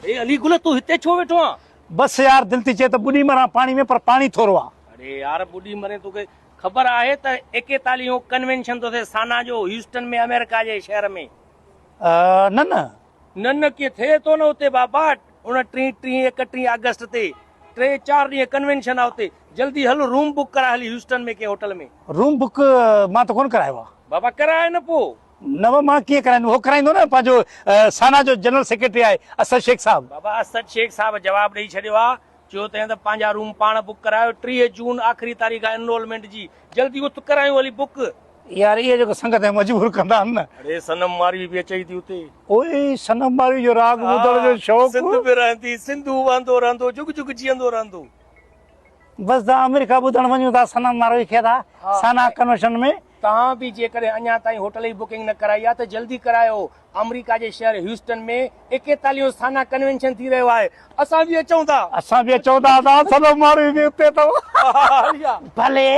ए अली गुल तू हिते छो वेठो आ? बस यार दिल थी चे तो बुढ़ी मरा पानी में पर पानी थोरो आ। अरे यार बुढ़ी मरे तोखे ख़बर आहे त 41 कन्वेंशन तो थे साना जो ह्यूस्टन में अमेरिका जे शहर में। न न न न कीअं थिए तो न उते बाबा 29 30 31 अगस्त ते 3-4 ॾींहं कन्वेंशन आहे उते। जल्दी हल रूम बुक करा हली ह्यूस्टन में के होटल में। रूम बुक मां तो कोन करायो आ। बाबा कराए न पो। न मां कीअं कराईंदो, हो कराईंदो न पंहिंजो साना जो जनरल सेक्रेटरी आहे असद शेख साहब। बाबा असद शेख साहब जवाब ॾेई छॾियो आहे, चयो त पंहिंजा रूम पाण बुक करायो। 3 जून आख़िरी तारीख़ आहे एनरोलमेंट जी, जल्दी उत करायूं हली बुक। यार ये जेको संगत है मजबूर कंदा आहिनि न। अरे सनम मारी बि अचई थी उते। ओए सनम मारी जो राग ॿुधण जो शौक़ सिंध में रहंदी, सिंधू वांदो रहंदो, जुग जुग जीअंदो रहंदो। बस दा अमेरिका ॿुधण वञूं था सनम मारो खे था साना कन्वेंशन में। तव्हां बि जेकॾहिं अञा ताईं होटल जी बुकिंग न कराई आहे त जल्दी करायो। अमेरिका जे शहर ह्यूस्टन में 41 साना कन्वेंशन थी रहियो आहे। असां बि अचूं था। असां बि अचूं था सनम मारी बि उते अथव भले।